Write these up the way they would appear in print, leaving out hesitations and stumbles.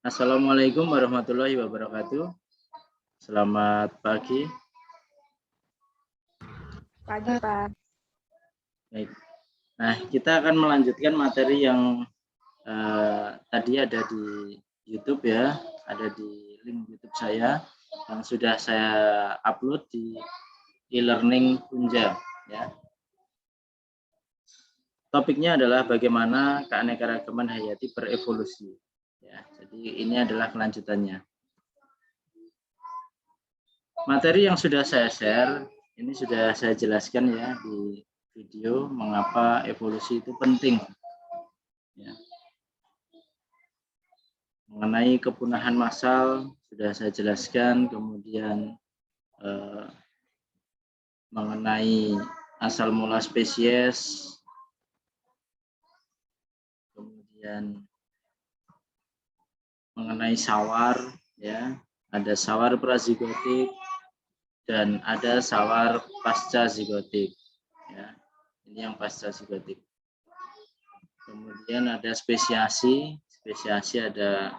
Assalamualaikum warahmatullahi wabarakatuh. Selamat pagi. Pagi, Pak. Baik. Nah, kita akan melanjutkan materi yang tadi ada di YouTube ya, ada di link YouTube saya yang sudah saya upload di e-learning Punja ya. Topiknya adalah bagaimana keanekaragaman hayati berevolusi. Ya, jadi ini adalah kelanjutannya. Materi yang sudah saya share, ini sudah saya jelaskan ya di video mengapa evolusi itu penting. Ya. Mengenai kepunahan massal sudah saya jelaskan, kemudian mengenai asal mula spesies, kemudian mengenai sawar, ya ada sawar prazigotik dan ada sawar pasca zigotik. Ya, ini yang pasca zigotik. Kemudian ada spesiasi ada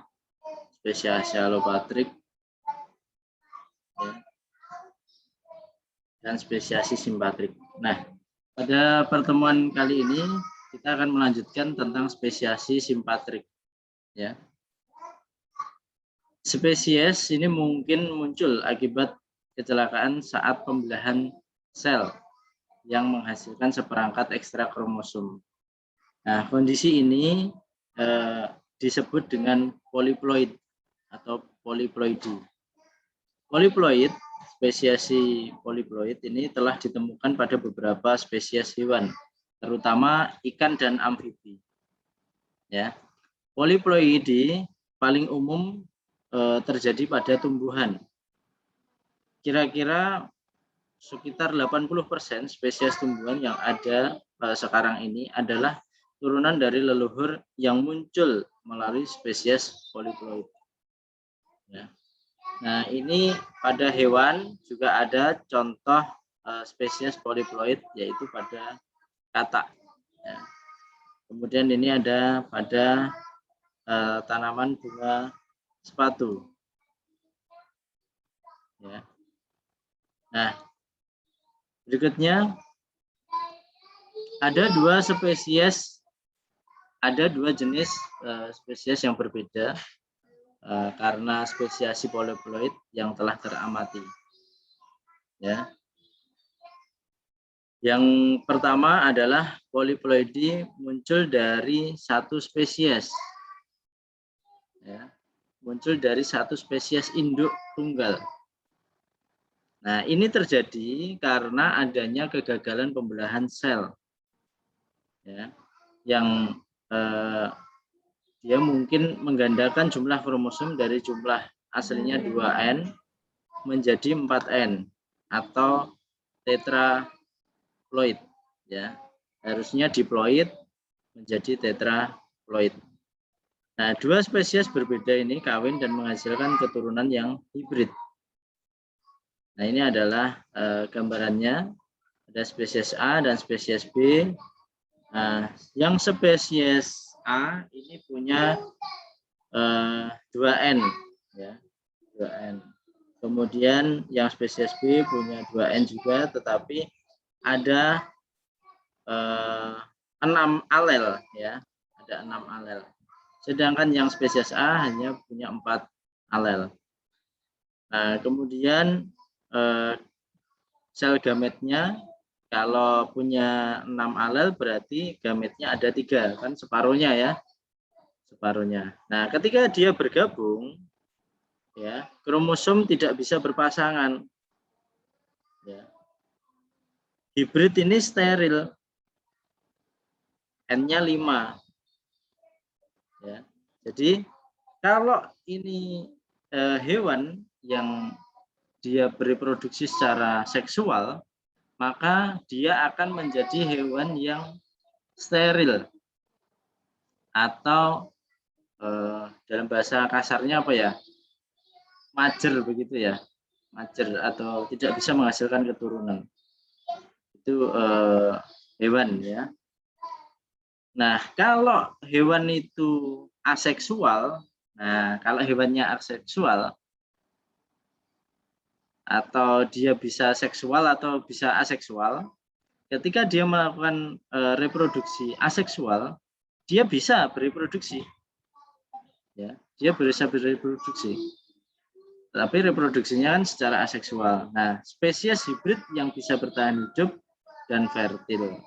spesiasi allopatric ya, dan spesiasi simpatrik. Nah, pada pertemuan kali ini kita akan melanjutkan tentang spesiasi simpatrik. Ya. Spesies ini mungkin muncul akibat kecelakaan saat pembelahan sel yang menghasilkan seperangkat ekstra kromosom. Nah, kondisi ini disebut dengan poliploid atau poliploidi. Poliploid, spesiasi poliploid ini telah ditemukan pada beberapa spesies hewan, terutama ikan dan amfibi. Ya, poliploidi paling umum terjadi pada tumbuhan. Kira-kira sekitar 80% spesies tumbuhan yang ada sekarang ini adalah turunan dari leluhur yang muncul melalui spesies poliploid. Ya. Nah, ini pada hewan juga ada contoh spesies poliploid, yaitu pada katak. Ya. Kemudian ini ada pada tanaman bunga sepatu. Ya. Nah, berikutnya ada dua jenis spesies yang berbeda karena spesiasi poliploid yang telah teramati. Ya. Yang pertama adalah poliploidi muncul dari satu spesies. Ya. Muncul dari satu spesies induk tunggal. Nah, ini terjadi karena adanya kegagalan pembelahan sel. Ya. Yang dia mungkin menggandakan jumlah kromosom dari jumlah aslinya 2N menjadi 4N atau tetraploid. Ya, harusnya diploid menjadi tetraploid. Nah, dua spesies berbeda ini kawin dan menghasilkan keturunan yang hibrid. Nah, ini adalah gambarannya. Ada spesies A dan spesies B. Nah, yang spesies A ini punya 2N, ya, 2N. Kemudian yang spesies B punya 2N juga, tetapi ada 6 alel, ya, ada 6 alel. Sedangkan yang spesies A hanya punya 4 alel. Nah, kemudian sel gametnya kalau punya 6 alel berarti gametnya ada 3, kan separuhnya ya. Separuhnya. Nah, ketika dia bergabung ya, kromosom tidak bisa berpasangan. Ya. Hibrid ini steril. N-nya 5. Ya. Jadi kalau ini hewan yang dia bereproduksi secara seksual, maka dia akan menjadi hewan yang steril atau dalam bahasa kasarnya apa ya, majer begitu ya, majer atau tidak bisa menghasilkan keturunan. Itu hewan ya. Nah, kalau hewan itu aseksual, Nah, kalau hewannya aseksual atau dia bisa seksual atau bisa aseksual, ketika dia melakukan reproduksi aseksual, dia bisa bereproduksi. Ya, dia bisa bereproduksi. Tapi reproduksinya kan secara aseksual. Nah, spesies hibrid yang bisa bertahan hidup dan fertil.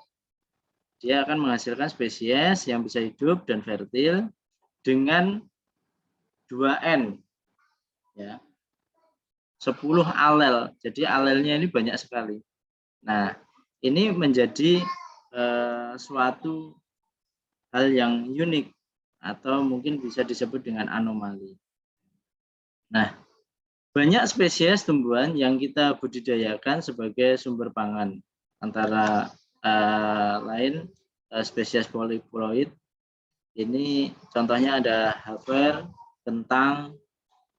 Dia akan menghasilkan spesies yang bisa hidup dan fertil dengan 2N. Ya. 10 alel. Jadi alelnya ini banyak sekali. Nah, ini menjadi suatu hal yang unik atau mungkin bisa disebut dengan anomali. Nah, banyak spesies tumbuhan yang kita budidayakan sebagai sumber pangan, antara lain spesies poliploid. Ini contohnya ada haver, kentang,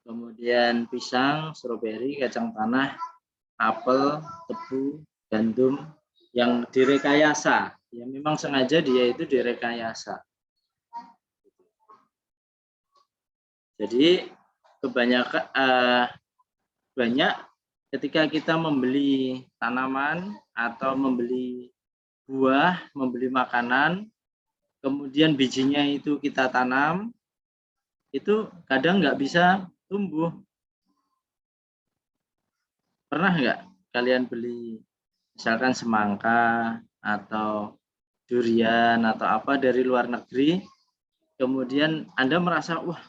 kemudian pisang, stroberi, kacang tanah, apel, tebu, gandum yang direkayasa. Ya memang sengaja dia itu direkayasa. Jadi kebanyakan banyak ketika kita membeli tanaman atau membeli buah, membeli makanan, kemudian bijinya itu kita tanam, itu kadang nggak bisa tumbuh. Pernah nggak kalian beli misalkan semangka atau durian atau apa dari luar negeri, kemudian Anda merasa, wah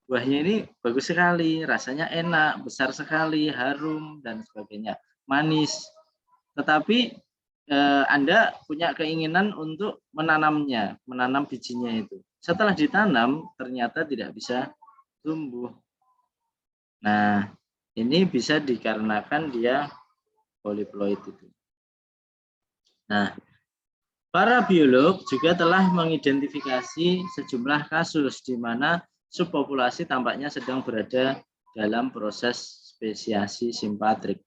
buahnya ini bagus sekali, rasanya enak, besar sekali, harum, dan sebagainya, manis. Tetapi Anda punya keinginan untuk menanamnya, menanam bijinya itu. Setelah ditanam, ternyata tidak bisa tumbuh. Nah, ini bisa dikarenakan dia poliploid itu. Nah, para biolog juga telah mengidentifikasi sejumlah kasus di mana subpopulasi tampaknya sedang berada dalam proses spesiasi simpatrik.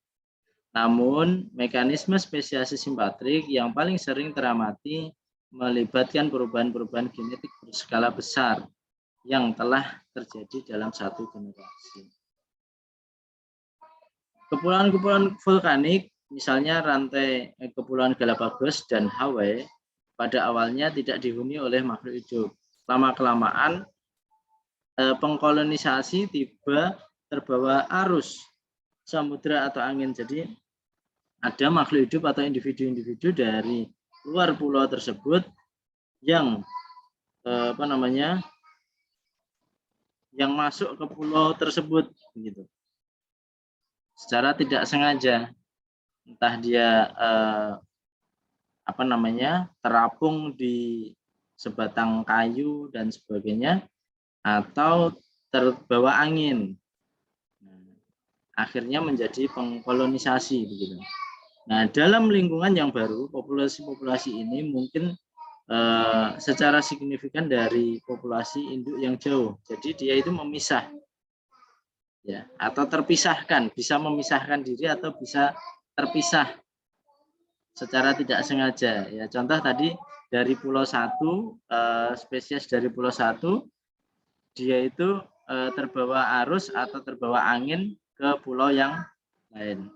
Namun, mekanisme spesiasi simpatrik yang paling sering teramati melibatkan perubahan-perubahan genetik berskala besar yang telah terjadi dalam satu generasi. Kepulauan-kepulauan vulkanik, misalnya rantai Kepulauan Galapagos dan Hawaii, pada awalnya tidak dihuni oleh makhluk hidup. Lama-kelamaan, pengkolonisasi tiba terbawa arus samudra atau angin. Jadi ada makhluk hidup atau individu-individu dari luar pulau tersebut yang yang masuk ke pulau tersebut, begitu. Secara tidak sengaja, entah dia terapung di sebatang kayu dan sebagainya, atau terbawa angin. Akhirnya menjadi pengkolonisasi, begitu. Nah, dalam lingkungan yang baru, populasi-populasi ini mungkin secara signifikan dari populasi induk yang jauh. Jadi dia itu memisah, ya, atau terpisahkan, bisa memisahkan diri atau bisa terpisah secara tidak sengaja. Ya, contoh tadi dari Pulau 1, spesies dari Pulau 1, dia itu terbawa arus atau terbawa angin ke pulau yang lain.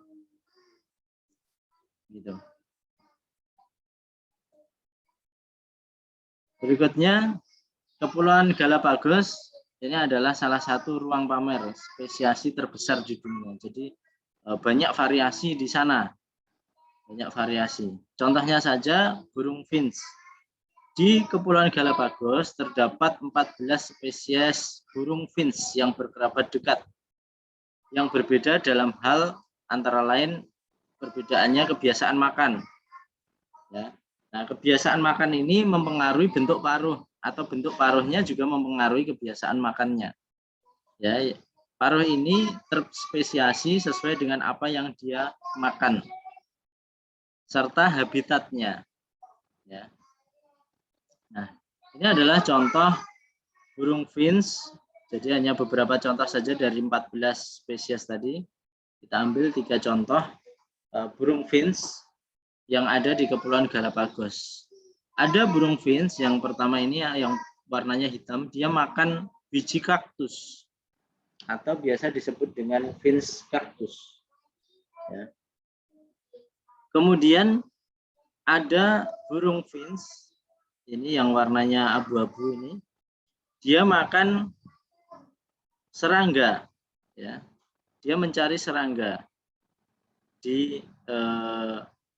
Gitu. Berikutnya, Kepulauan Galapagos ini adalah salah satu ruang pamer spesiasi terbesar di dunia. Jadi banyak variasi di sana. Banyak variasi. Contohnya saja burung finch. Di Kepulauan Galapagos terdapat 14 spesies burung finch yang berkerabat dekat, yang berbeda dalam hal antara lain perbedaannya kebiasaan makan. Ya. Nah, kebiasaan makan ini mempengaruhi bentuk paruh, atau bentuk paruhnya juga mempengaruhi kebiasaan makannya. Ya, paruh ini terspesiasi sesuai dengan apa yang dia makan, serta habitatnya. Ya. Nah, ini adalah contoh burung finch. Jadi hanya beberapa contoh saja dari 14 spesies tadi. Kita ambil 3 contoh burung finch yang ada di Kepulauan Galapagos. Ada burung finch yang pertama ini yang warnanya hitam, dia makan biji kaktus atau biasa disebut dengan fins kaktus. Ya. Kemudian ada burung fins, ini yang warnanya abu-abu ini, dia makan serangga, ya. Dia mencari serangga di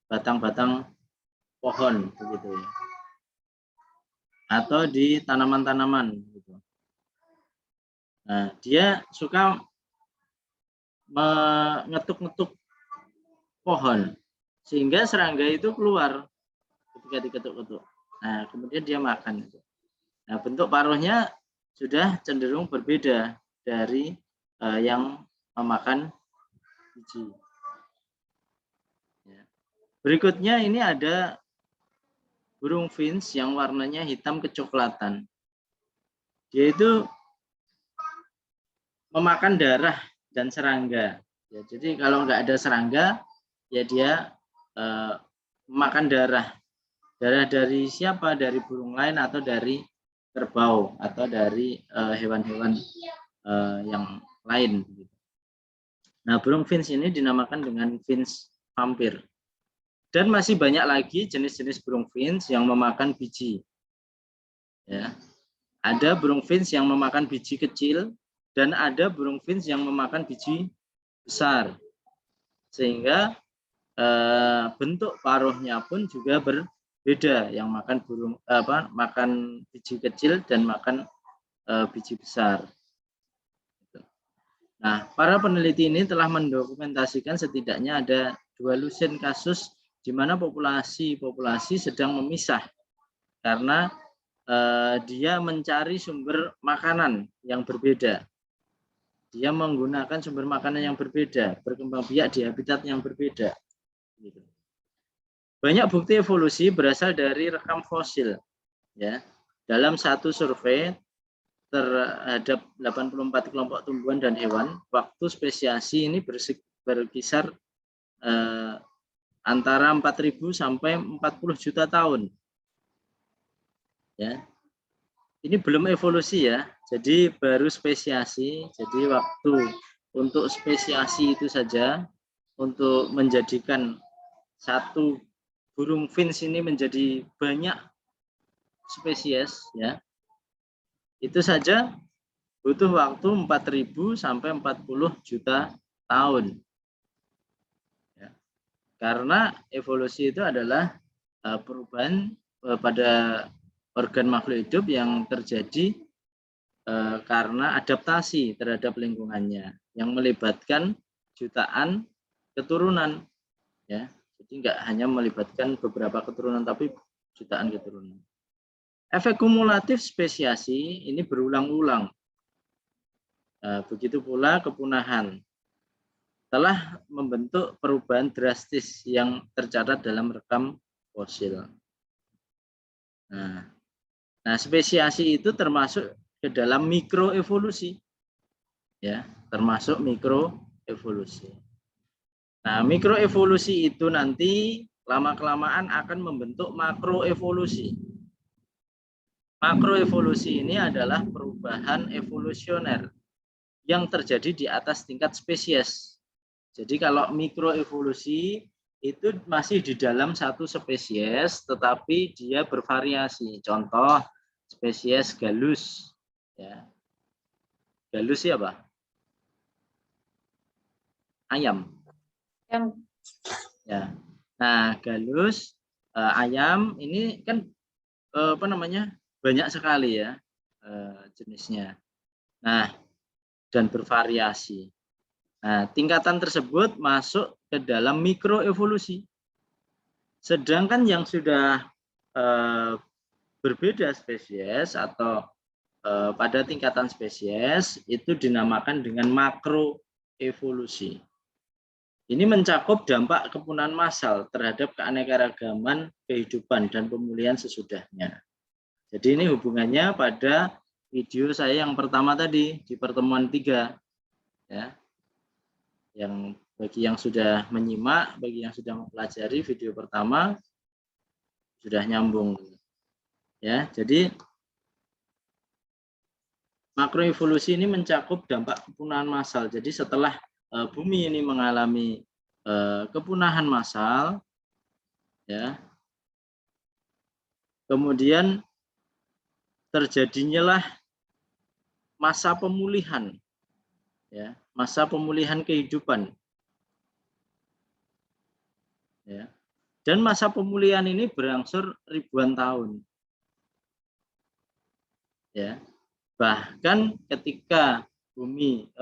batang-batang pohon, begitu ya, atau di tanaman-tanaman. Gitu. Nah, dia suka mengetuk-ngetuk pohon, sehingga serangga itu keluar ketika diketuk-ketuk. Nah, kemudian dia makan. Nah, bentuk paruhnya sudah cenderung berbeda dari yang memakan biji. Ya. Berikutnya ini ada burung fins yang warnanya hitam kecoklatan. Dia itu memakan darah dan serangga. Ya, jadi kalau nggak ada serangga, ya dia memakan darah. Darah dari siapa? Dari burung lain atau dari kerbau atau dari hewan-hewan yang lain. Nah, burung fins ini dinamakan dengan fins vampir. Dan masih banyak lagi jenis-jenis burung fins yang memakan biji. Ya. Ada burung fins yang memakan biji kecil dan ada burung fins yang memakan biji besar. Sehingga bentuk paruhnya pun juga berbeda. Yang makan makan biji kecil dan makan biji besar. Nah, para peneliti ini telah mendokumentasikan setidaknya ada 2 lusin kasus di mana populasi sedang memisah karena dia mencari sumber makanan yang berbeda. Dia menggunakan sumber makanan yang berbeda, berkembang biak di habitat yang berbeda. Banyak bukti evolusi berasal dari rekam fosil. Ya, dalam satu survei terhadap 84 kelompok tumbuhan dan hewan, waktu spesiasi ini berkisar antara 4.000 sampai 40 juta tahun. Ya. Ini belum evolusi ya, jadi baru spesiasi. Jadi waktu untuk spesiasi itu saja, untuk menjadikan satu burung fins ini menjadi banyak spesies, ya, itu saja butuh waktu 4.000 sampai 40 juta tahun. Ya. Karena evolusi itu adalah perubahan pada organ makhluk hidup yang terjadi karena adaptasi terhadap lingkungannya yang melibatkan jutaan keturunan, ya. Jadi nggak hanya melibatkan beberapa keturunan tapi jutaan keturunan. Efek kumulatif spesiasi ini berulang-ulang. Begitu pula kepunahan telah membentuk perubahan drastis yang tercatat dalam rekam fosil. Nah, spesiasi itu termasuk ke dalam mikroevolusi, ya, termasuk mikroevolusi. Nah, mikroevolusi itu nanti lama-kelamaan akan membentuk makroevolusi. Makroevolusi ini adalah perubahan evolusioner yang terjadi di atas tingkat spesies. Jadi kalau mikroevolusi itu masih di dalam satu spesies, tetapi dia bervariasi. Contoh spesies Gallus. Ya. Gallus siapa? Ayam. Ya. Nah, Gallus, ayam ini kan banyak sekali ya jenisnya. Nah, dan bervariasi. Nah, tingkatan tersebut masuk ke dalam mikroevolusi. Sedangkan yang sudah berbeda spesies atau pada tingkatan spesies itu dinamakan dengan makroevolusi. Ini mencakup dampak kepunahan massal terhadap keanekaragaman kehidupan dan pemulihan sesudahnya. Jadi ini hubungannya pada video saya yang pertama tadi di pertemuan 3, ya. Yang bagi yang sudah menyimak, bagi yang sudah mempelajari video pertama sudah nyambung. Ya, jadi Makroevolusi ini mencakup dampak kepunahan massal. Jadi setelah bumi ini mengalami kepunahan massal, ya, kemudian terjadinya lah masa pemulihan, ya, masa pemulihan kehidupan, ya. Dan masa pemulihan ini berangsur ribuan tahun, ya. Bahkan ketika bumi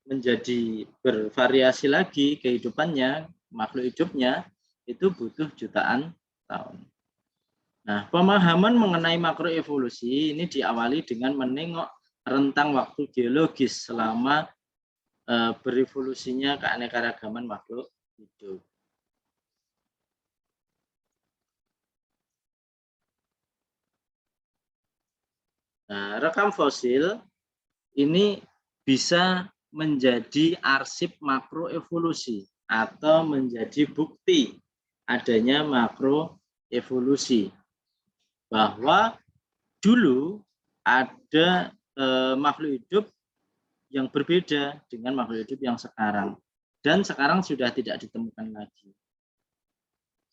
menjadi bervariasi lagi kehidupannya, makhluk hidupnya itu butuh jutaan tahun. Nah, pemahaman mengenai makroevolusi ini diawali dengan menengok rentang waktu geologis selama berevolusinya keanekaragaman makhluk hidup. Nah, rekam fosil ini bisa menjadi arsip makroevolusi atau menjadi bukti adanya makroevolusi, bahwa dulu ada makhluk hidup yang berbeda dengan makhluk hidup yang sekarang, dan sekarang sudah tidak ditemukan lagi.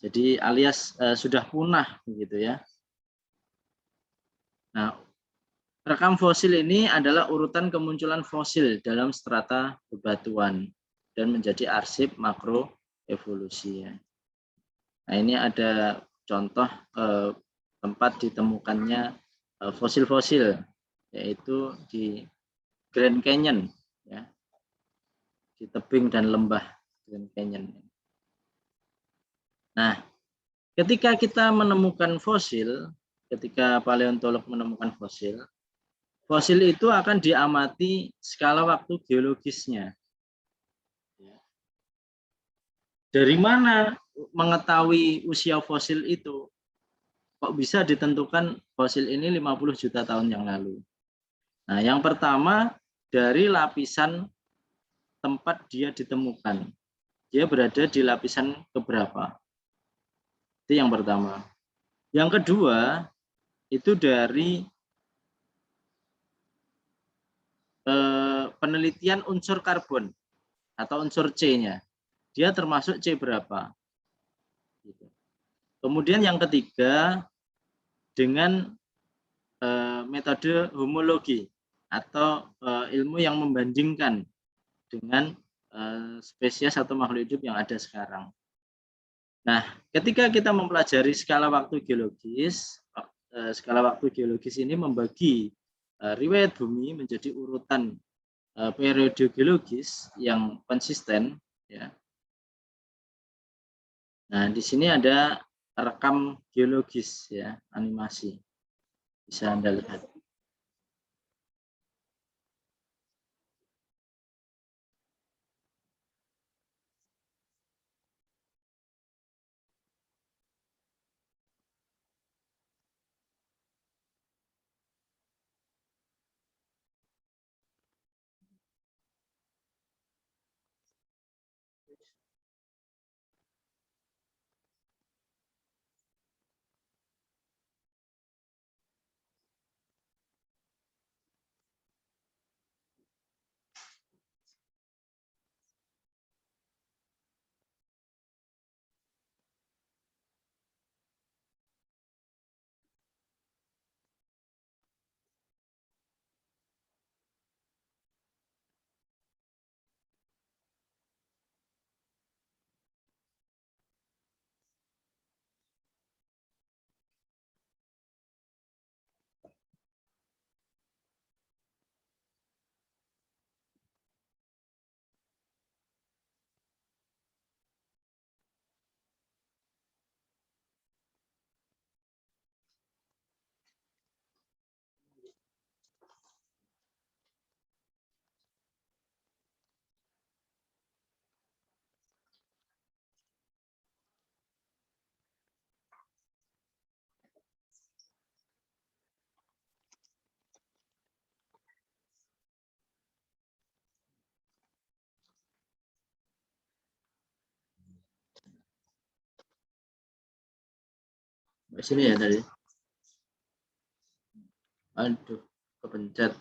Jadi alias sudah punah begitu ya. Nah, rekam fosil ini adalah urutan kemunculan fosil dalam strata bebatuan dan menjadi arsip makroevolusi. Ya. Nah, ini ada contoh tempat ditemukannya fosil-fosil, yaitu di Grand Canyon, ya, di tebing dan lembah Grand Canyon. Nah, ketika kita menemukan fosil, ketika paleontolog menemukan fosil, fosil itu akan diamati skala waktu geologisnya. Dari mana mengetahui usia fosil itu? Kok bisa ditentukan fosil ini 50 juta tahun yang lalu? Nah, yang pertama dari lapisan tempat dia ditemukan. Dia berada di lapisan keberapa? Itu yang pertama. Yang kedua, itu dari penelitian unsur karbon atau unsur C-nya. Dia termasuk C berapa? Kemudian yang ketiga, dengan metode homologi atau ilmu yang membandingkan dengan spesies atau makhluk hidup yang ada sekarang. Nah, ketika kita mempelajari skala waktu geologis, skala waktu geologis ini membagi riwayat bumi menjadi urutan periode geologis yang konsisten, ya. Nah, di sini ada rekam geologis, ya, animasi. Bisa Anda lihat. Di sini ya tadi. Aduh, kepencet.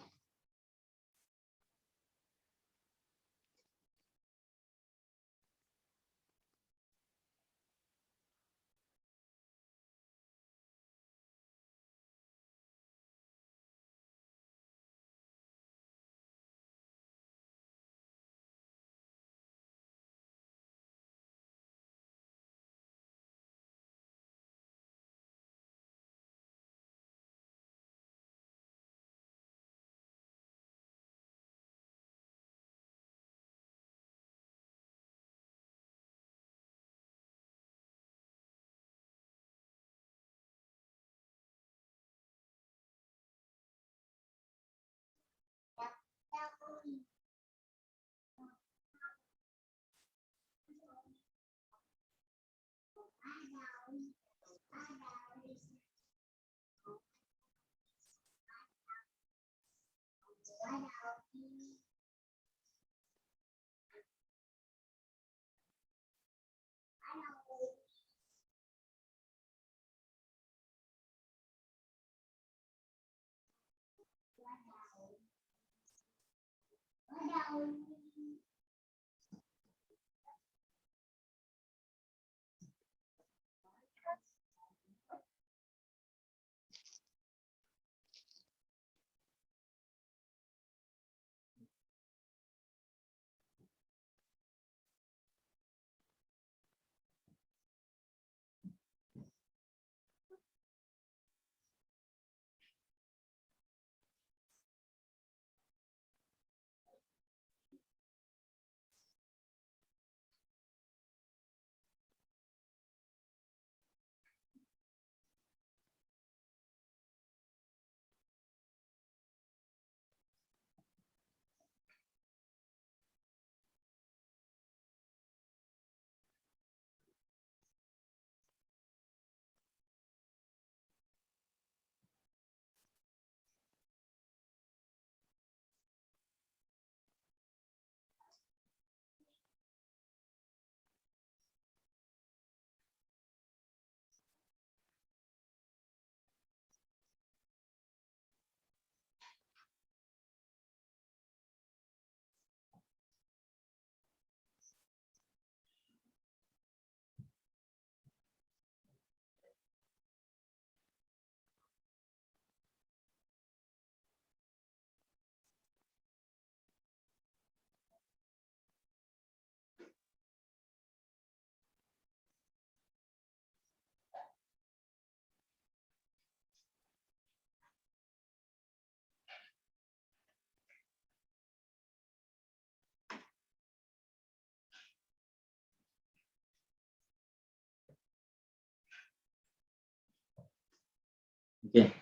Oke.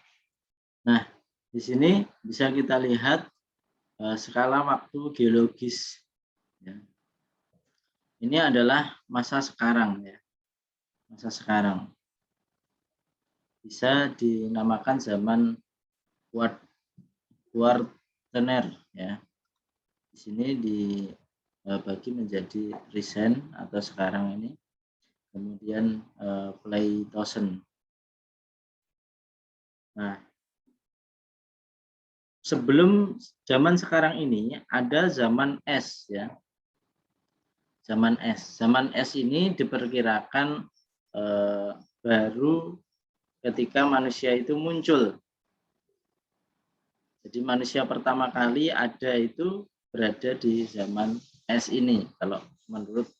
Nah, di sini bisa kita lihat skala waktu geologis. Ya. Ini adalah masa sekarang, ya. Masa sekarang. Bisa dinamakan zaman Quaterner, ya. Di sini dibagi menjadi recent atau sekarang ini, kemudian Pleistocene. Nah, sebelum zaman sekarang ini ada zaman es, ya. Zaman es. Zaman es ini diperkirakan baru ketika manusia itu muncul. Jadi manusia pertama kali ada itu berada di zaman es ini, kalau menurut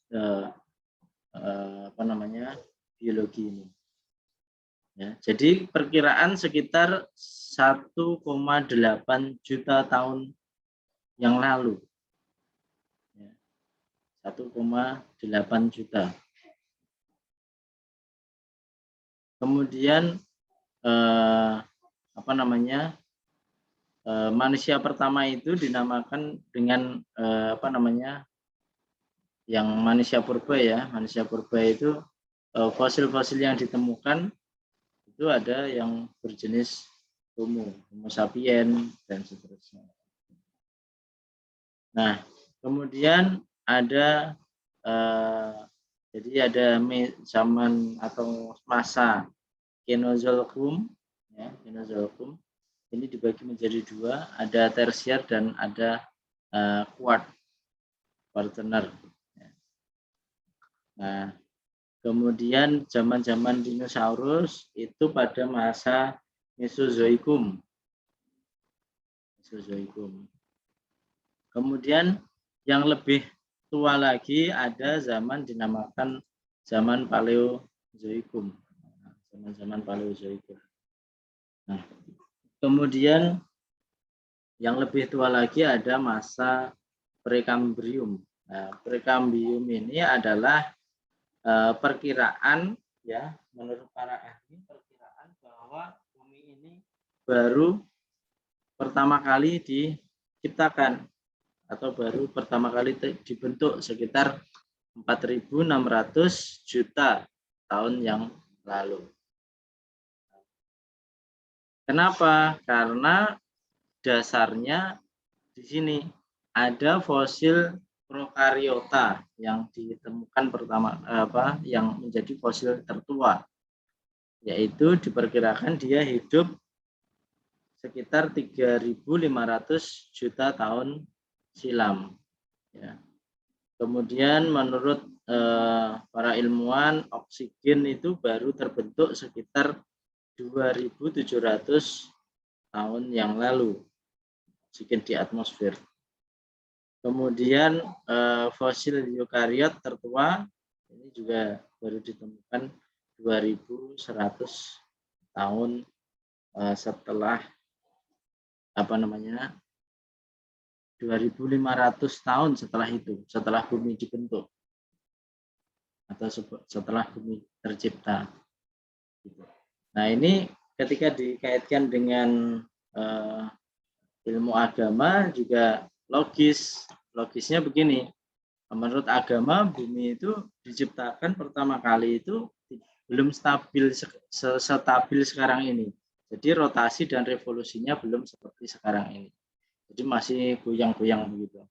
biologi ini. Ya, jadi perkiraan sekitar 1,8 juta tahun yang lalu. 1,8 juta. Kemudian manusia pertama itu dinamakan dengan yang manusia purba, ya. Manusia purba itu fosil-fosil yang ditemukan itu ada yang berjenis Homo sapiens dan seterusnya. Nah, kemudian ada jadi ada zaman atau masa Kenozoikum, ya, Kenozoikum. ini dibagi menjadi dua, ada tersier dan ada quaterner. Nah, kemudian zaman-zaman dinosaurus itu pada masa Mesozoikum. Kemudian yang lebih tua lagi ada zaman dinamakan zaman Paleozoikum. Zaman-zaman Paleozoikum. Nah, kemudian yang lebih tua lagi ada masa Prekambrium. Nah, Prekambrium ini adalah perkiraan, ya, menurut para ahli, perkiraan bahwa bumi ini baru pertama kali diciptakan atau baru pertama kali dibentuk sekitar 4.600 juta tahun yang lalu. Kenapa? Karena dasarnya di sini ada fosil prokariota yang ditemukan pertama yang menjadi fosil tertua, yaitu diperkirakan dia hidup sekitar 3.500 juta tahun silam. Ya. Kemudian menurut para ilmuwan, oksigen itu baru terbentuk sekitar 2.700 tahun yang lalu, oksigen di atmosfer. Kemudian fosil eukariot tertua ini juga baru ditemukan 2.100 tahun setelah 2.500 tahun setelah itu, setelah bumi dibentuk atau setelah bumi tercipta. Nah, ini ketika dikaitkan dengan ilmu agama juga logisnya begini. Menurut agama, bumi itu diciptakan pertama kali itu belum stabil sestabil sekarang ini. Jadi rotasi dan revolusinya belum seperti sekarang ini. Jadi masih goyang-goyang begitu.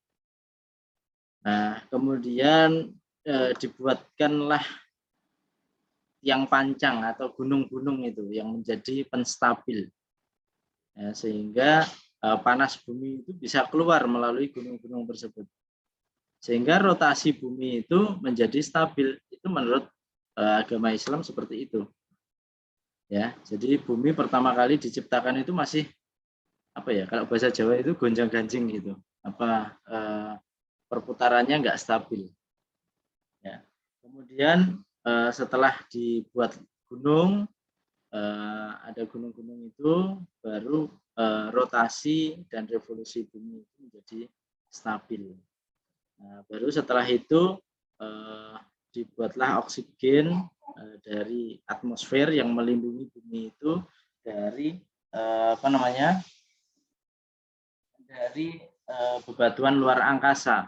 Nah, kemudian dibuatkanlah tiang pancang atau gunung-gunung itu yang menjadi penstabil. Ya, sehingga panas bumi itu bisa keluar melalui gunung-gunung tersebut. Sehingga rotasi bumi itu menjadi stabil. Itu menurut agama Islam seperti itu. Ya, jadi bumi pertama kali diciptakan itu masih kalau bahasa Jawa itu gonjang-ganjing gitu. Perputarannya nggak stabil. Ya. Kemudian setelah dibuat gunung, ada gunung-gunung itu baru rotasi dan revolusi bumi itu menjadi stabil. Nah, baru setelah itu dibuatlah oksigen dari atmosfer yang melindungi bumi itu dari dari bebatuan luar angkasa,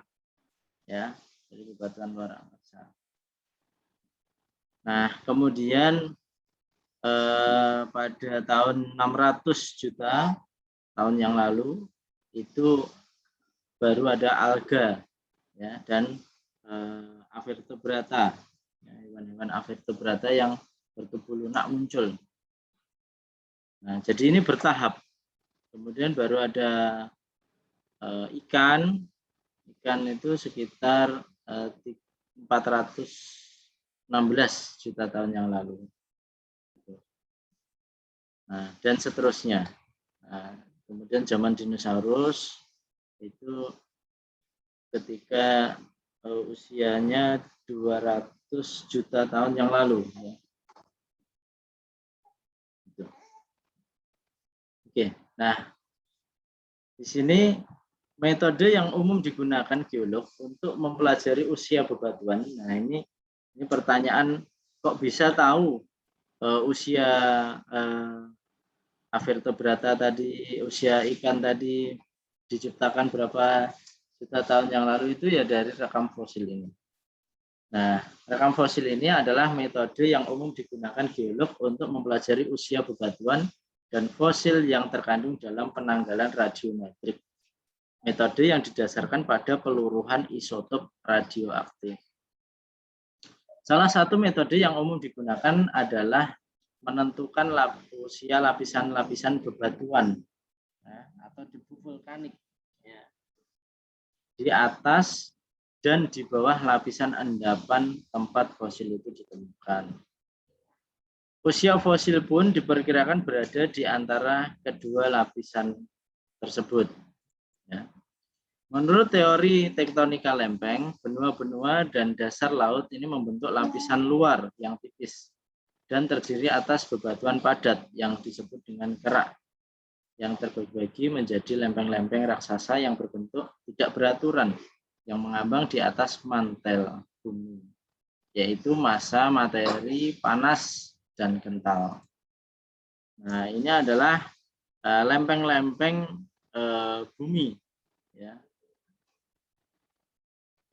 ya, dari bebatuan luar angkasa. Nah, kemudian pada tahun 600 juta tahun yang lalu itu baru ada alga, ya, dan avertebrata, ya, hewan-hewan avertebrata yang bertubuh lunak muncul. Nah, jadi ini bertahap. Kemudian baru ada ikan itu sekitar 416 juta tahun yang lalu. Nah, dan seterusnya. Nah, kemudian zaman dinosaurus itu ketika usianya 200 juta tahun yang lalu. Ya. Oke, nah di sini metode yang umum digunakan geolog untuk mempelajari usia bebatuan. Nah, ini pertanyaan, kok bisa tahu usia avertebrata tadi, usia ikan tadi diciptakan berapa juta tahun yang lalu itu ya dari rekam fosil ini. Nah, rekam fosil ini adalah metode yang umum digunakan geolog untuk mempelajari usia bebatuan dan fosil yang terkandung dalam penanggalan radiometrik. Metode yang didasarkan pada peluruhan isotop radioaktif. Salah satu metode yang umum digunakan adalah menentukan usia lapisan-lapisan bebatuan atau debu vulkanik ya, di atas dan di bawah lapisan endapan tempat fosil itu ditemukan. Usia fosil pun diperkirakan berada di antara kedua lapisan tersebut. Ya. Menurut teori tektonika lempeng, benua-benua dan dasar laut ini membentuk lapisan luar yang tipis dan terdiri atas bebatuan padat yang disebut dengan kerak, yang terbagi menjadi lempeng-lempeng raksasa yang berbentuk tidak beraturan yang mengambang di atas mantel bumi, yaitu massa materi panas dan kental. Nah, ini adalah lempeng-lempeng bumi ya.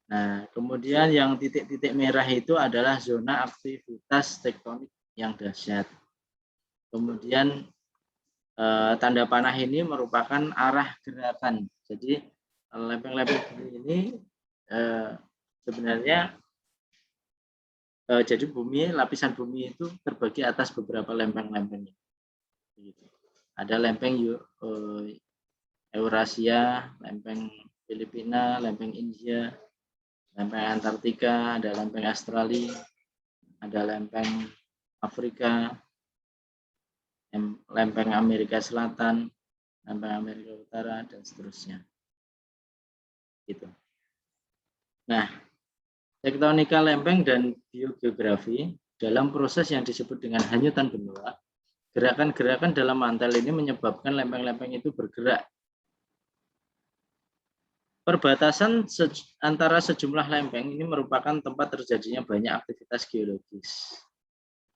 Nah, kemudian yang titik-titik merah itu adalah zona aktivitas tektonik yang dahsyat. Kemudian tanda panah ini merupakan arah gerakan. Jadi lempeng-lempeng bumi ini sebenarnya jadi bumi, lapisan bumi itu terbagi atas beberapa lempeng-lempeng. Ada lempeng Eurasia, lempeng Filipina, lempeng India, lempeng Antartika, ada lempeng Australia, ada lempeng Afrika, lempeng Amerika Selatan, lempeng Amerika Utara, dan seterusnya. Gitu. Nah, tektonika lempeng dan biogeografi dalam proses yang disebut dengan hanyutan benua, gerakan-gerakan dalam mantel ini menyebabkan lempeng-lempeng itu bergerak. Perbatasan antara sejumlah lempeng ini merupakan tempat terjadinya banyak aktivitas geologis.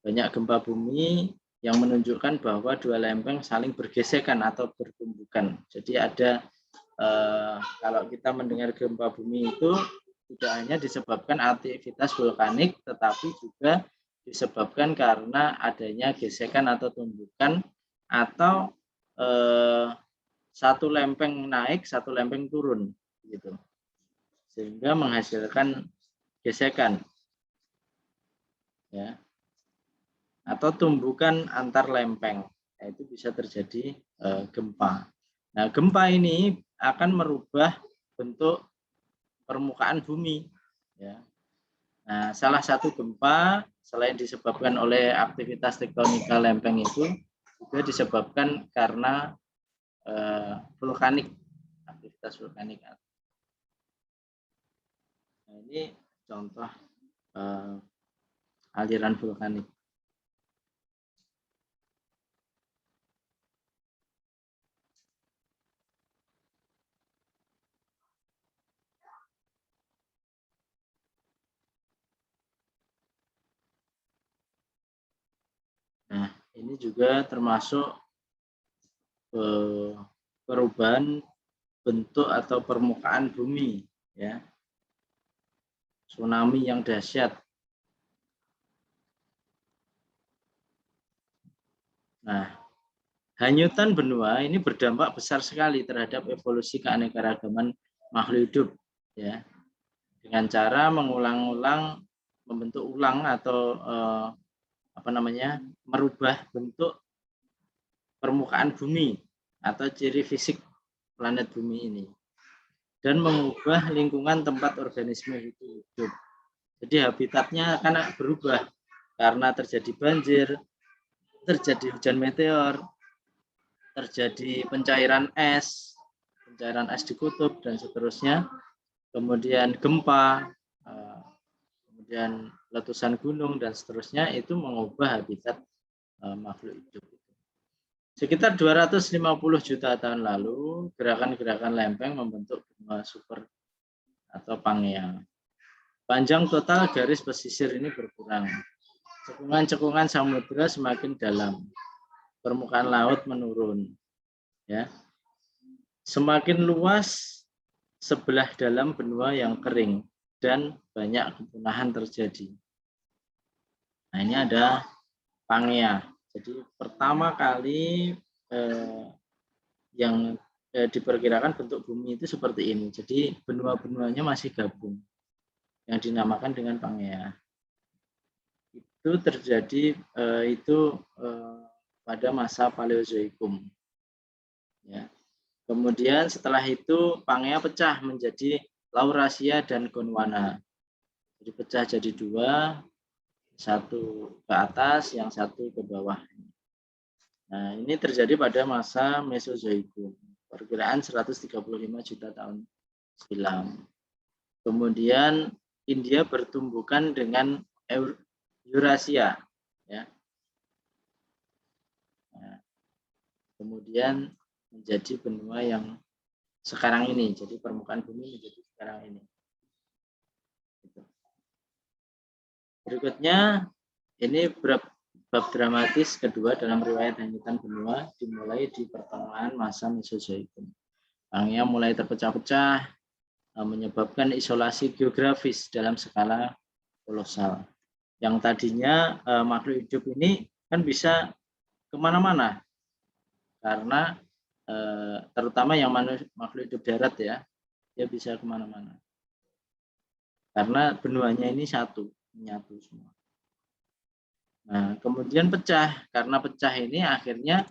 Banyak gempa bumi yang menunjukkan bahwa dua lempeng saling bergesekan atau bertumbukan. Jadi ada kalau kita mendengar gempa bumi itu tidak hanya disebabkan aktivitas vulkanik, tetapi juga disebabkan karena adanya gesekan atau tumbukan atau satu lempeng naik, satu lempeng turun, gitu, sehingga menghasilkan gesekan, ya, atau tumbukan antar lempeng. Nah, itu bisa terjadi gempa. Nah, gempa ini akan merubah bentuk permukaan bumi. Ya. Nah, salah satu gempa selain disebabkan oleh aktivitas tektonika lempeng itu juga disebabkan karena vulkanik, aktivitas vulkanik. Nah, ini contoh aliran vulkanik. Nah, ini juga termasuk perubahan bentuk atau permukaan bumi, ya, tsunami yang dahsyat. Nah, hanyutan benua ini berdampak besar sekali terhadap evolusi keanekaragaman makhluk hidup, ya, dengan cara mengulang-ulang, membentuk ulang atau merubah bentuk permukaan bumi atau ciri fisik planet bumi ini, dan mengubah lingkungan tempat organisme itu hidup. Jadi habitatnya akan berubah karena terjadi banjir, terjadi hujan meteor, terjadi pencairan es di kutub, dan seterusnya. Kemudian gempa, kemudian letusan gunung, dan seterusnya, itu mengubah habitat makhluk hidup. Sekitar 250 juta tahun lalu, gerakan-gerakan lempeng membentuk benua super atau Pangea. Panjang total garis pesisir ini berkurang. Cekungan-cekungan samudera semakin dalam. Permukaan laut menurun. Ya. Semakin luas sebelah dalam benua yang kering dan banyak kepunahan terjadi. Nah, ini ada Pangea. Jadi pertama kali yang diperkirakan bentuk bumi itu seperti ini. Jadi benua-benuanya masih gabung, yang dinamakan dengan Pangea. Itu terjadi pada masa Paleozoikum. Ya. Kemudian setelah itu Pangea pecah menjadi Laurasia dan Gondwana. Jadi pecah jadi dua, satu ke atas, yang satu ke bawah. Nah, ini terjadi pada masa Mesozoikum, perkiraan 135 juta tahun silam. Kemudian India bertumbukan dengan Eurasia, ya. Nah, kemudian menjadi benua yang sekarang ini, jadi permukaan bumi menjadi sekarang ini. Berikutnya, ini bab dramatis kedua dalam riwayat hanyutan benua dimulai di pertengahan masa Mesozoikum. Pangea mulai terpecah-pecah, menyebabkan isolasi geografis dalam skala kolosal. Yang tadinya makhluk hidup ini kan bisa kemana-mana, karena terutama yang makhluk hidup darat ya, dia bisa kemana-mana. Karena benuanya ini menyatu semua. Nah, kemudian pecah, karena pecah ini akhirnya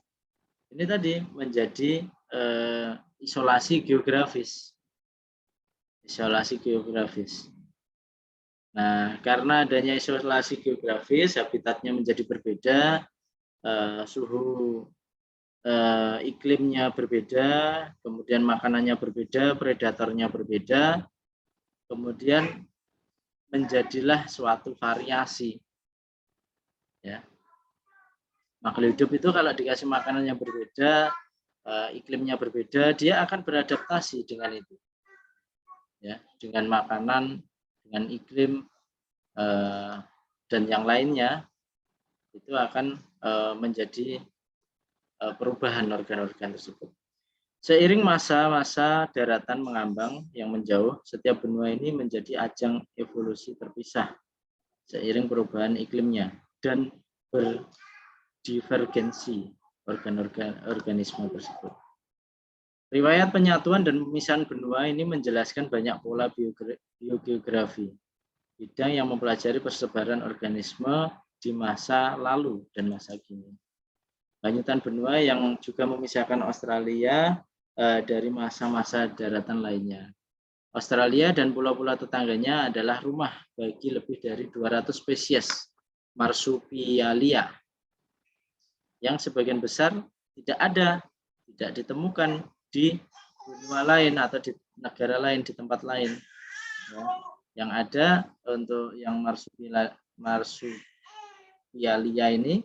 ini tadi menjadi isolasi geografis. Isolasi geografis. Nah, karena adanya isolasi geografis, habitatnya menjadi berbeda, suhu iklimnya berbeda, kemudian makanannya berbeda, predatornya berbeda, kemudian menjadilah suatu variasi. Ya. Makhluk hidup itu kalau dikasih makanan yang berbeda, iklimnya berbeda, dia akan beradaptasi dengan itu. Ya, dengan makanan, dengan iklim dan yang lainnya, itu akan menjadi perubahan organ-organ tersebut. Seiring masa-masa daratan mengambang yang menjauh, setiap benua ini menjadi ajang evolusi terpisah seiring perubahan iklimnya dan berdivergensi organisme tersebut. Riwayat penyatuan dan pemisahan benua ini menjelaskan banyak pola biogeografi, bidang yang mempelajari persebaran organisme di masa lalu dan masa kini. Hanyutan benua yang juga memisahkan Australia dari masa-masa daratan lainnya. Australia dan pulau-pulau tetangganya adalah rumah bagi lebih dari 200 spesies marsupialia yang sebagian besar tidak ditemukan di benua lain atau di negara lain, di tempat lain. Ya. Yang ada untuk yang marsupialia ini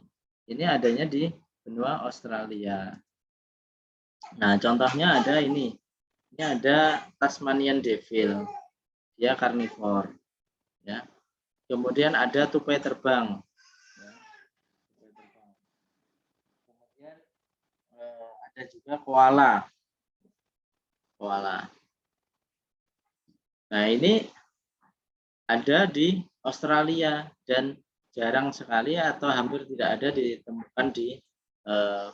adanya di benua Australia. Nah, contohnya ada ini. Ini ada Tasmanian Devil. Dia karnivor. Ya. Kemudian ada tupai terbang. Ya. Kemudian ada juga koala. Nah, ini ada di Australia dan jarang sekali atau hampir tidak ada ditemukan di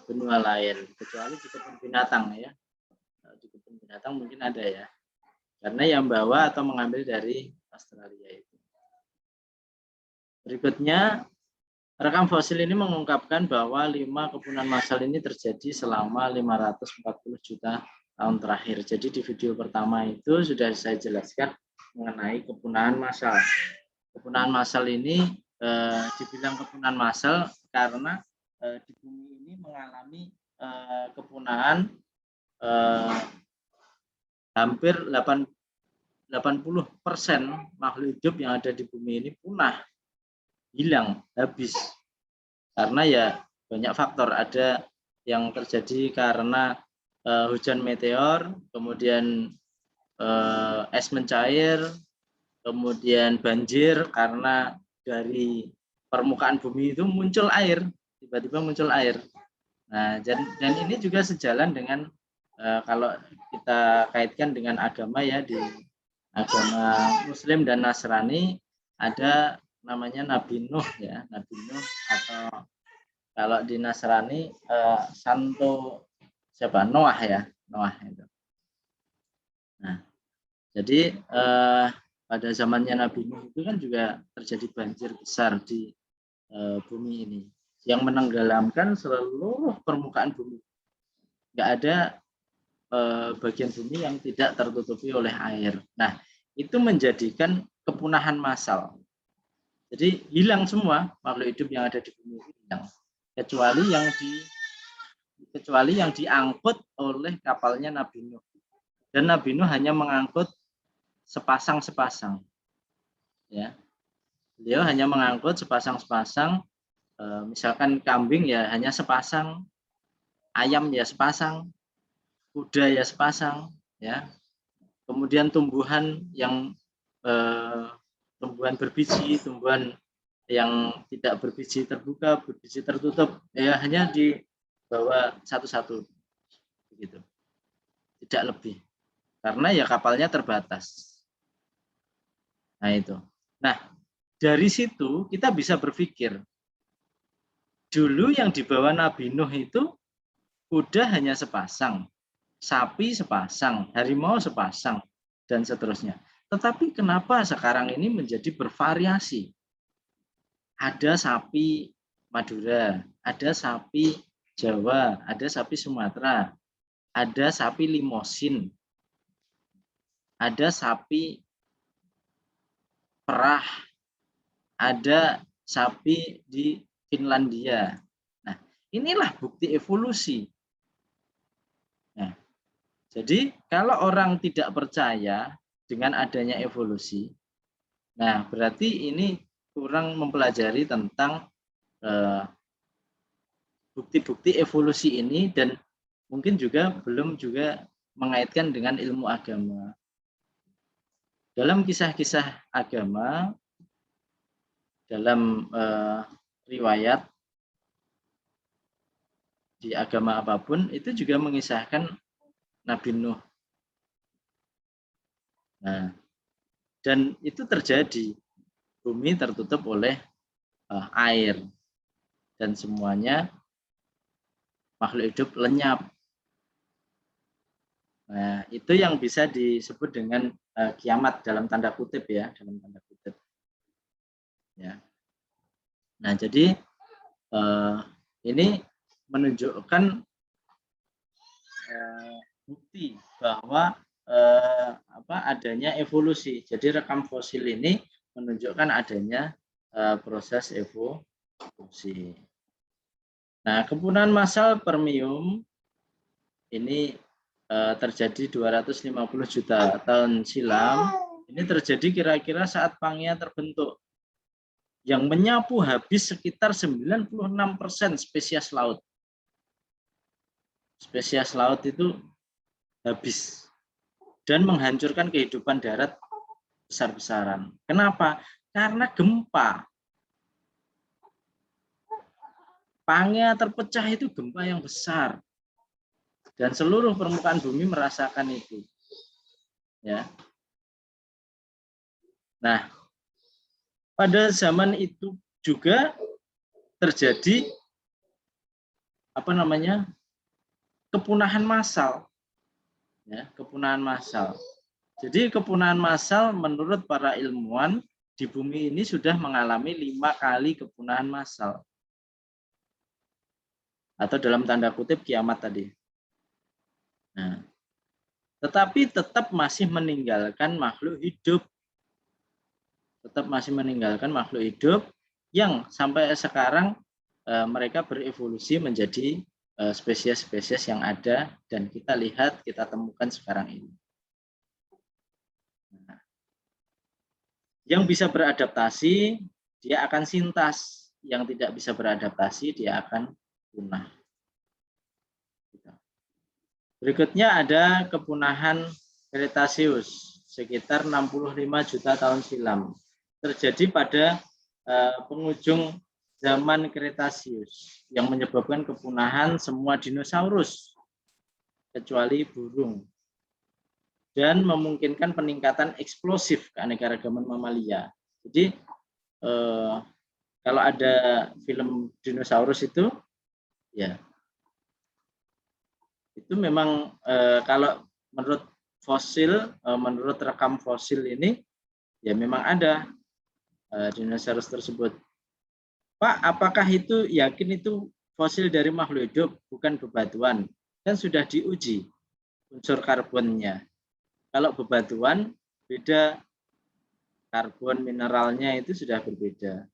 benua lain, kecuali di kebun binatang ya. Di kebun binatang mungkin ada ya, karena yang bawa atau mengambil dari Australia itu. Berikutnya, rekam fosil ini mengungkapkan bahwa 5 kepunahan massal ini terjadi selama 540 juta tahun terakhir. Jadi di video pertama itu sudah saya jelaskan mengenai kepunahan massal. Kepunahan massal ini dibilang kepunahan massal karena di bumi ini mengalami kepunahan hampir 80% makhluk hidup yang ada di bumi ini punah, hilang, habis. Karena ya banyak faktor, ada yang terjadi karena hujan meteor, kemudian es mencair, kemudian banjir karena dari permukaan bumi itu muncul air, tiba-tiba muncul air. Nah, dan ini juga sejalan dengan kalau kita kaitkan dengan agama ya, di agama Muslim dan Nasrani ada namanya Nabi Nuh ya, Nabi Nuh, atau kalau di Nasrani Santo siapa? Noah ya, Noah itu. Nah, jadi pada zamannya Nabi Nuh itu kan juga terjadi banjir besar di bumi ini yang menenggelamkan seluruh permukaan bumi. Nggak ada bagian bumi yang tidak tertutupi oleh air. Nah, itu menjadikan kepunahan massal. Jadi hilang semua makhluk hidup yang ada di bumi itu hilang, kecuali yang diangkut oleh kapalnya Nabi Nuh. Dan Nabi Nuh hanya mengangkut sepasang-sepasang. Ya. Beliau hanya mengangkut sepasang-sepasang, misalkan kambing ya hanya sepasang, ayam ya sepasang, kuda ya sepasang, ya. Kemudian tumbuhan yang tumbuhan berbiji, tumbuhan yang tidak berbiji terbuka, berbiji tertutup, ya hanya dibawa satu-satu, begitu, tidak lebih, karena ya kapalnya terbatas. Nah itu. Nah dari situ kita bisa berpikir, dulu yang dibawa Nabi Nuh itu kuda hanya sepasang, sapi sepasang, harimau sepasang, dan seterusnya. Tetapi kenapa sekarang ini menjadi bervariasi? Ada sapi Madura, ada sapi Jawa, ada sapi Sumatera, ada sapi Limosin, ada sapi Perah, ada sapi di Finlandia. Nah, inilah bukti evolusi. Nah, jadi kalau orang tidak percaya dengan adanya evolusi, nah berarti ini kurang mempelajari tentang bukti-bukti evolusi ini, dan mungkin juga belum juga mengaitkan dengan ilmu agama. Dalam kisah-kisah agama, dalam riwayat di agama apapun, itu juga mengisahkan Nabi Nuh. Nah, dan itu terjadi, bumi tertutup oleh air dan semuanya makhluk hidup lenyap. Nah, itu yang bisa disebut dengan kiamat dalam tanda kutip ya, dalam tanda kutip. Ya. Nah, jadi ini menunjukkan bukti bahwa adanya evolusi. Jadi rekam fosil ini menunjukkan adanya proses evolusi. Nah, kepunahan massal Permium ini terjadi 250 juta tahun silam. Ini terjadi kira-kira saat Pangea terbentuk, yang menyapu habis sekitar 96% spesies laut. Spesies laut itu habis dan menghancurkan kehidupan darat besar-besaran. Kenapa? Karena gempa. Pangea terpecah itu gempa yang besar, dan seluruh permukaan bumi merasakan itu. Ya. Nah, pada zaman itu juga terjadi kepunahan massal. Ya, kepunahan massal. Jadi kepunahan massal menurut para ilmuwan di bumi ini sudah mengalami 5 kali kepunahan massal. Atau dalam tanda kutip kiamat tadi. Nah, tetapi tetap masih meninggalkan makhluk hidup. Tetap masih meninggalkan makhluk hidup yang sampai sekarang mereka berevolusi menjadi spesies-spesies yang ada dan kita lihat, kita temukan sekarang ini. Nah, yang bisa beradaptasi, dia akan sintas. Yang tidak bisa beradaptasi, dia akan punah. Berikutnya ada kepunahan Cretaceous sekitar 65 juta tahun silam. Terjadi pada penghujung zaman Cretaceous yang menyebabkan kepunahan semua dinosaurus kecuali burung dan memungkinkan peningkatan eksplosif keanekaragaman mamalia. Jadi kalau ada film dinosaurus itu ya itu memang kalau menurut fosil, menurut rekam fosil ini ya memang ada dinosaurus tersebut. Pak, apakah itu yakin itu fosil dari makhluk hidup bukan bebatuan? Kan sudah diuji. unsur karbonnya. Kalau bebatuan beda, karbon mineralnya itu sudah berbeda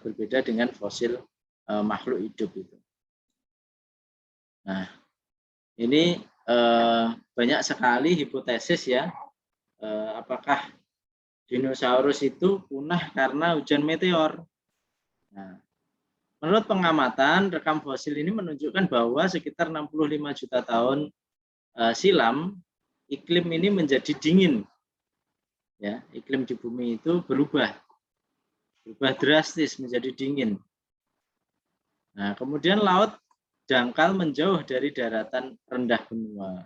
berbeda dengan fosil makhluk hidup itu. Nah, ini banyak sekali hipotesis ya, apakah dinosaurus itu punah karena hujan meteor. Nah, menurut pengamatan, rekam fosil ini menunjukkan bahwa sekitar 65 juta tahun silam, iklim ini menjadi dingin. Ya, iklim di bumi itu berubah drastis menjadi dingin. Nah, kemudian laut dangkal menjauh dari daratan rendah benua.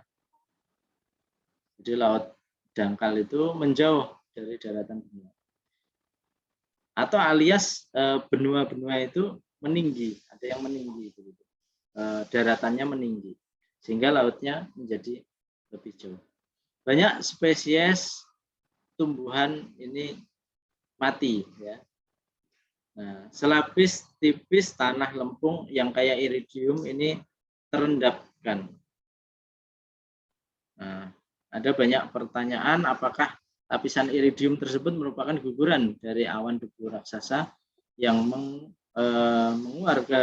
Jadi laut dangkal itu menjauh dari daratan benua. Atau alias benua-benua itu meninggi, ada yang meninggi itu. Daratannya meninggi sehingga lautnya menjadi lebih jauh. Banyak spesies tumbuhan ini mati ya. Nah, selapis tipis tanah lempung yang kayak iridium ini terendapkan. Nah, ada banyak pertanyaan apakah lapisan iridium tersebut merupakan guguran dari awan debu raksasa yang menguar ke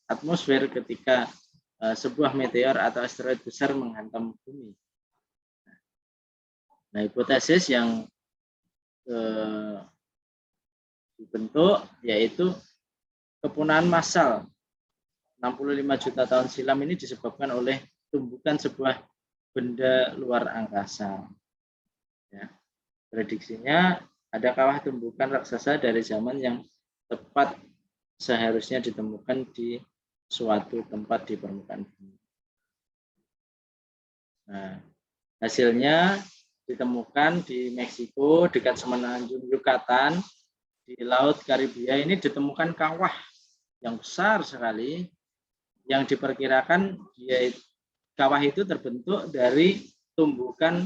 atmosfer ketika sebuah meteor atau asteroid besar menghantam bumi. Nah, hipotesis yang dibentuk yaitu kepunahan massal 65 juta tahun silam ini disebabkan oleh tumbukan sebuah benda luar angkasa. Ya. Prediksinya ada kawah tumbukan raksasa dari zaman yang tepat seharusnya ditemukan di suatu tempat di permukaan bumi. Nah, hasilnya ditemukan di Meksiko dekat semenanjung Yucatan. Di Laut Karibia ini ditemukan kawah yang besar sekali yang diperkirakan kawah itu terbentuk dari tumbukan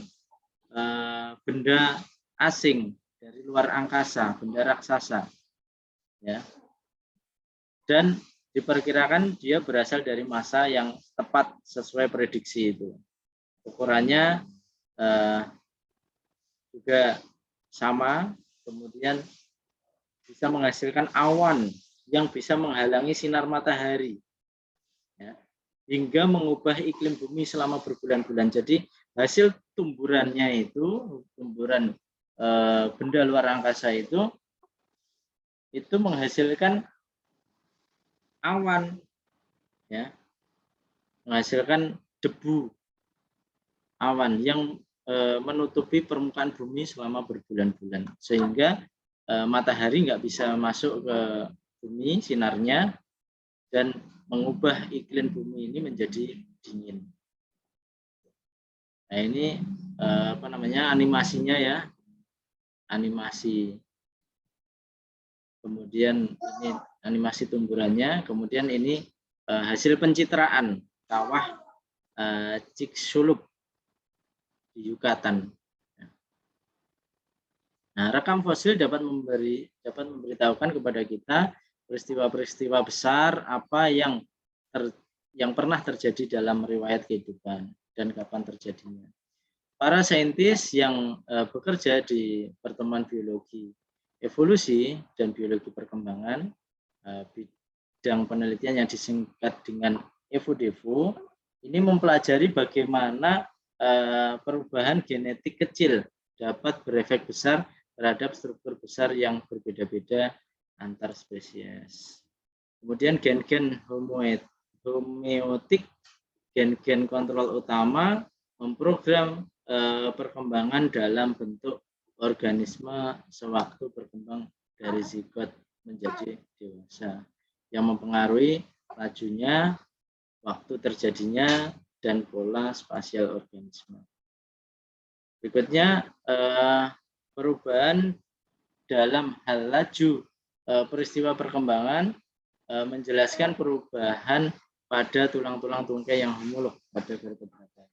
benda asing dari luar angkasa, benda raksasa. Ya. Dan diperkirakan dia berasal dari masa yang tepat sesuai prediksi itu. Ukurannya juga sama, kemudian bisa menghasilkan awan yang bisa menghalangi sinar matahari, ya, hingga mengubah iklim bumi selama berbulan-bulan. Jadi hasil tumburannya itu, tumburan benda luar angkasa itu menghasilkan awan, ya, menghasilkan debu awan yang menutupi permukaan bumi selama berbulan-bulan, sehingga matahari nggak bisa masuk ke bumi sinarnya dan mengubah iklim bumi ini menjadi dingin. Nah, ini animasinya ya, animasi. Kemudian ini animasi tumburannya, kemudian ini hasil pencitraan kawah Chicxulub di Yucatan. Nah, rekam fosil dapat memberitahukan kepada kita peristiwa-peristiwa besar apa yang pernah terjadi dalam riwayat kehidupan dan kapan terjadinya. Para saintis yang bekerja di pertemuan biologi evolusi dan biologi perkembangan, bidang penelitian yang disingkat dengan EvoDevo, ini mempelajari bagaimana perubahan genetik kecil dapat berefek besar terhadap struktur besar yang berbeda-beda antar spesies. Kemudian gen-gen homeotik, gen-gen kontrol utama memprogram perkembangan dalam bentuk organisme sewaktu berkembang dari zigot menjadi dewasa, yang mempengaruhi lajunya, waktu terjadinya, dan pola spasial organisme. Berikutnya, perubahan dalam hal laju peristiwa perkembangan menjelaskan perubahan pada tulang-tulang tungkai yang homolog pada vertebrata.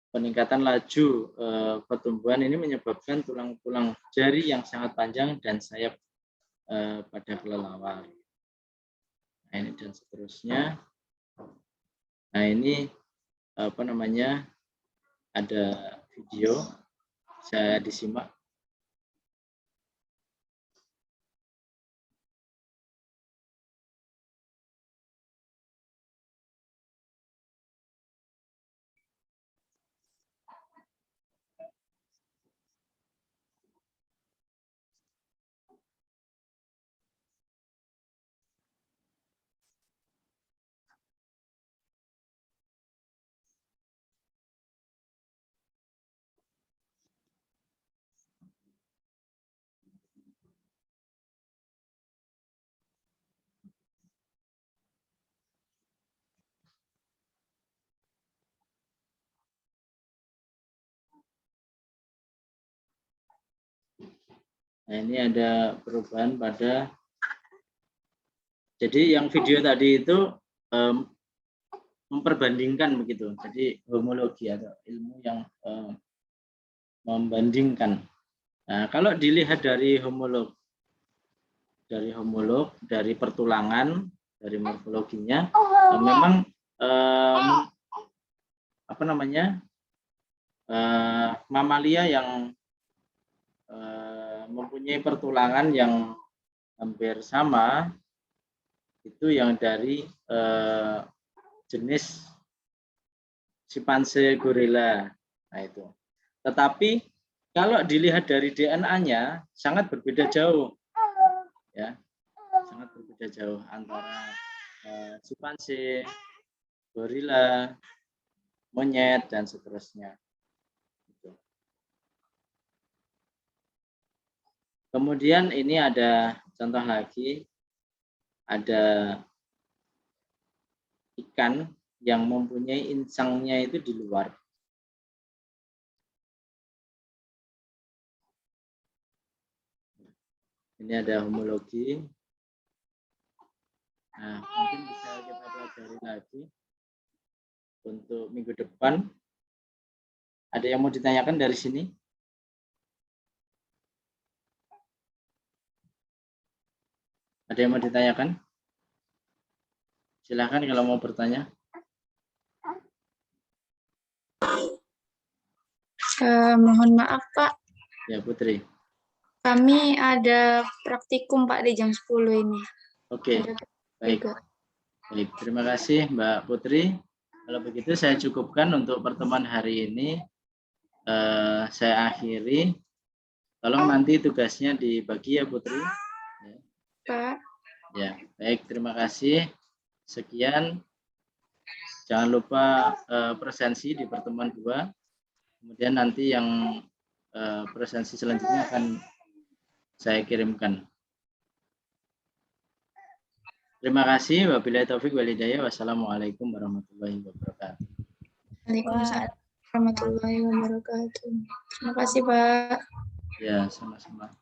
Peningkatan laju pertumbuhan ini menyebabkan tulang-tulang jari yang sangat panjang dan sayap pada kelelawar. Nah, ini dan seterusnya. Nah, ini apa namanya, ada video, saya disimak. Nah, ini ada perubahan pada, jadi yang video tadi itu memperbandingkan begitu. Jadi homologi atau ilmu yang membandingkan. Nah, kalau dilihat dari homolog, dari pertulangan, dari morfologinya, memang apa namanya, mamalia yang mempunyai pertulangan yang hampir sama itu yang dari jenis simpanse gorila. Nah itu. Tetapi kalau dilihat dari DNA-nya sangat berbeda jauh, ya, sangat berbeda jauh antara simpanse, gorila, monyet dan seterusnya. Kemudian ini ada contoh lagi, ada ikan yang mempunyai insangnya itu di luar. Ini ada homologi. Nah, mungkin bisa kita pelajari lagi untuk minggu depan. Ada yang mau ditanyakan dari sini? Ada yang mau ditanyakan? Silahkan kalau mau bertanya. Mohon maaf Pak. Ya Putri. Kami ada praktikum Pak di jam 10 ini. Oke, baik. Baik, terima kasih Mbak Putri. Kalau begitu saya cukupkan untuk pertemuan hari ini. Saya akhiri. Tolong nanti tugasnya dibagi ya Putri. Pak. Ya, baik, terima kasih. Sekian. Jangan lupa presensi di pertemuan 2. Kemudian nanti yang presensi selanjutnya akan saya kirimkan. Terima kasih. Wabillahi taufiq wal hidayah. Wassalamualaikum warahmatullahi wabarakatuh. Waalaikumsalam warahmatullahi wabarakatuh. Terima kasih Pak. Ya, sama-sama.